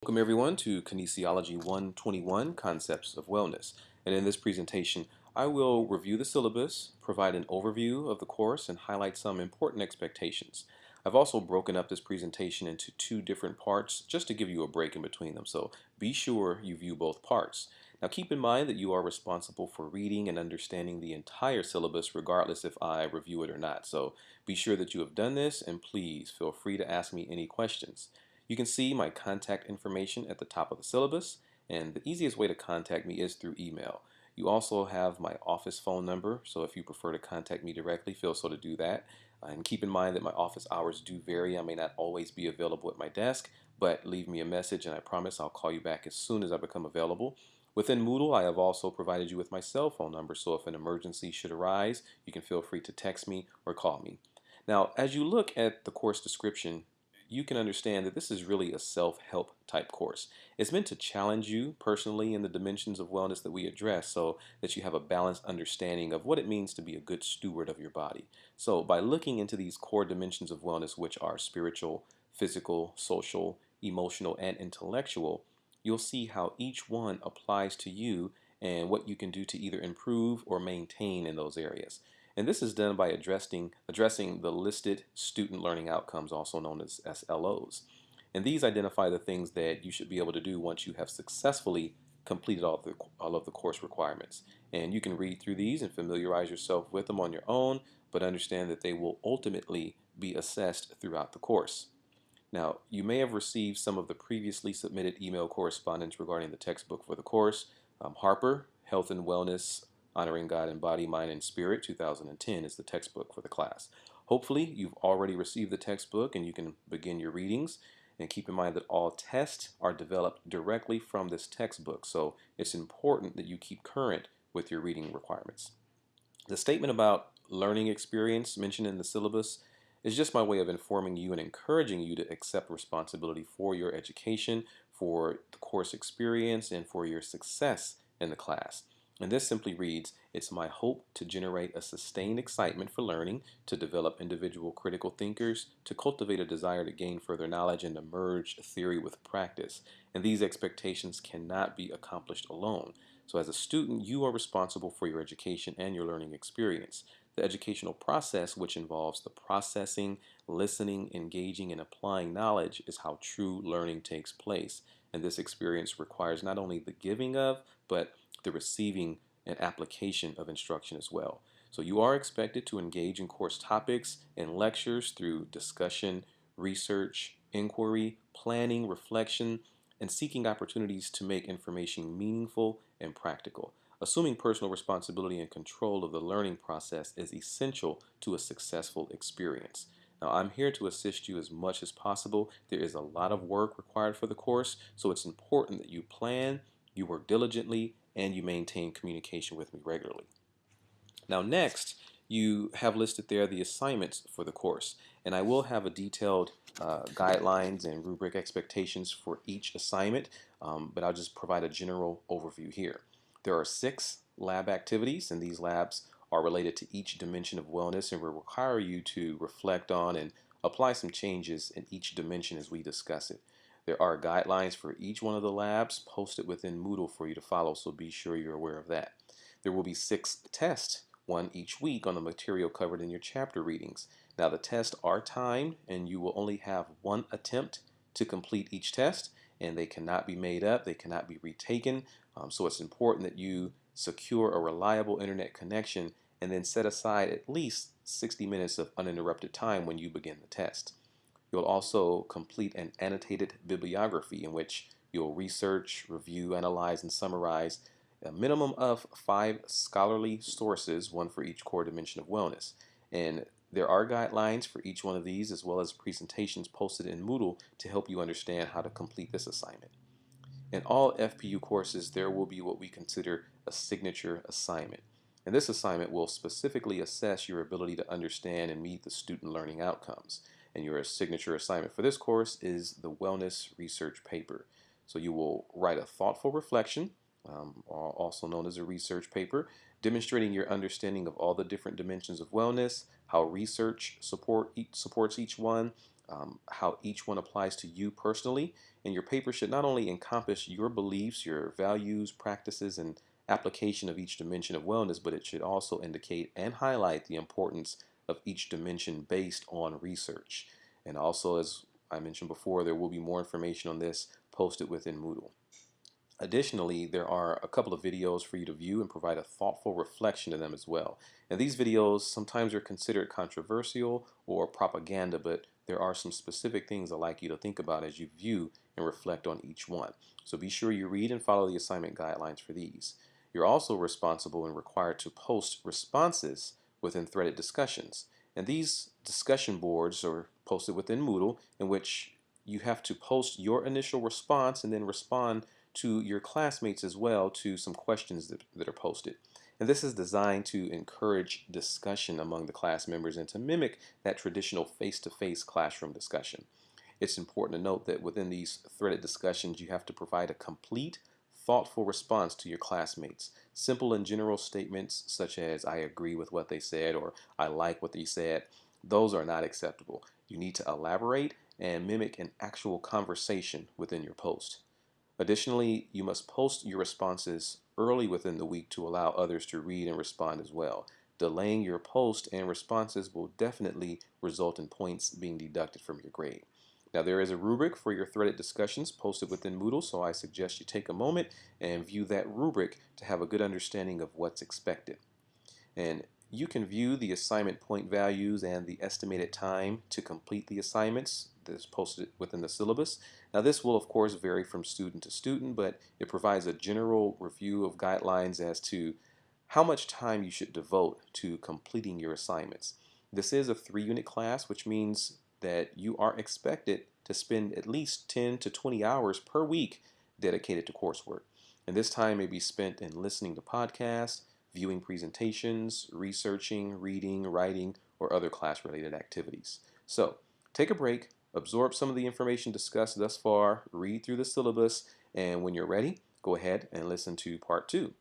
Welcome everyone to Kinesiology 121, Concepts of Wellness. And in this presentation, I will review the syllabus, provide an overview of the course, and highlight some important expectations. I've also broken up this presentation into two different parts just to give you a break in between them, so be sure you view both parts. Now keep in mind that you are responsible for reading and understanding the entire syllabus regardless if I review it or not. So be sure that you have done this, and please feel free to ask me any questions. You can see my contact information at the top of the syllabus, and the easiest way to contact me is through email. You also have my office phone number, so if you prefer to contact me directly, feel so to do that. And keep in mind that my office hours do vary. I may not always be available at my desk, but leave me a message and I promise I'll call you back as soon as I become available. Within Moodle, I have also provided you with my cell phone number, so if an emergency should arise, you can feel free to text me or call me. Now, as you look at the course description, you can understand that this is really a self-help type course. It's meant to challenge you personally in the dimensions of wellness that we address so that you have a balanced understanding of what it means to be a good steward of your body. So by looking into these core dimensions of wellness, which are spiritual, physical, social, emotional, and intellectual, you'll see how each one applies to you and what you can do to either improve or maintain in those areas. And this is done by addressing the listed student learning outcomes, also known as SLOs. And these identify the things that you should be able to do once you have successfully completed all of the course requirements. And you can read through these and familiarize yourself with them on your own, but understand that they will ultimately be assessed throughout the course. Now, you may have received some of the previously submitted email correspondence regarding the textbook for the course. Harper, Health and Wellness, Honoring God in Body, Mind, and Spirit, 2010 is the textbook for the class. Hopefully, you've already received the textbook and you can begin your readings. And keep in mind that all tests are developed directly from this textbook, so it's important that you keep current with your reading requirements. The statement about learning experience mentioned in the syllabus is just my way of informing you and encouraging you to accept responsibility for your education, for the course experience, and for your success in the class. And this simply reads, it's my hope to generate a sustained excitement for learning, to develop individual critical thinkers, to cultivate a desire to gain further knowledge and to merge theory with practice. And these expectations cannot be accomplished alone. So as a student, you are responsible for your education and your learning experience. The educational process, which involves the processing, listening, engaging, and applying knowledge, is how true learning takes place. And this experience requires not only the giving of, but the receiving and application of instruction as well. So you are expected to engage in course topics and lectures through discussion, research, inquiry, planning, reflection, and seeking opportunities to make information meaningful and practical. Assuming personal responsibility and control of the learning process is essential to a successful experience. Now, I'm here to assist you as much as possible. There is a lot of work required for the course, so it's important that you plan, you work diligently, and you maintain communication with me regularly. Now next, you have listed there the assignments for the course, and I will have a detailed guidelines and rubric expectations for each assignment, but I'll just provide a general overview here. There are 6 lab activities, and these labs are related to each dimension of wellness and will require you to reflect on and apply some changes in each dimension as we discuss it. There are guidelines for each one of the labs posted within Moodle for you to follow, so be sure you're aware of that. There will be 6 tests, one each week on the material covered in your chapter readings. Now the tests are timed and you will only have one attempt to complete each test, and they cannot be made up, they cannot be retaken, so it's important that you secure a reliable internet connection and then set aside at least 60 minutes of uninterrupted time when you begin the test. You'll also complete an annotated bibliography in which you'll research, review, analyze, and summarize a minimum of 5 scholarly sources, one for each core dimension of wellness. And there are guidelines for each one of these, as well as presentations posted in Moodle to help you understand how to complete this assignment. In all FPU courses, there will be what we consider a signature assignment. And this assignment will specifically assess your ability to understand and meet the student learning outcomes. And your signature assignment for this course is the wellness research paper. So you will write a thoughtful reflection, also known as a research paper, demonstrating your understanding of all the different dimensions of wellness, how research supports each one, how each one applies to you personally. And your paper should not only encompass your beliefs, your values, practices, and application of each dimension of wellness, but it should also indicate and highlight the importance of each dimension based on research. And also, as I mentioned before, there will be more information on this posted within Moodle. Additionally, there are a couple of videos for you to view and provide a thoughtful reflection to them as well. And these videos sometimes are considered controversial or propaganda, but there are some specific things I'd like you to think about as you view and reflect on each one. So be sure you read and follow the assignment guidelines for these. You're also responsible and required to post responses within threaded discussions. And these discussion boards are posted within Moodle, in which you have to post your initial response and then respond to your classmates as well to some questions that are posted. And this is designed to encourage discussion among the class members and to mimic that traditional face-to-face classroom discussion. It's important to note that within these threaded discussions, you have to provide a complete, thoughtful response to your classmates. Simple and general statements such as "I agree with what they said" or "I like what they said," those are not acceptable. You need to elaborate and mimic an actual conversation within your post. Additionally, you must post your responses early within the week to allow others to read and respond as well. Delaying your post and responses will definitely result in points being deducted from your grade. Now, there is a rubric for your threaded discussions posted within Moodle, so I suggest you take a moment and view that rubric to have a good understanding of what's expected. And you can view the assignment point values and the estimated time to complete the assignments that's posted within the syllabus. Now, this will of course vary from student to student, but it provides a general review of guidelines as to how much time you should devote to completing your assignments. This is a 3-unit class, which means that you are expected to spend at least 10 to 20 hours per week dedicated to coursework. And this time may be spent in listening to podcasts, viewing presentations, researching, reading, writing, or other class-related activities. So, take a break, absorb some of the information discussed thus far, read through the syllabus, and when you're ready, go ahead and listen to part 2.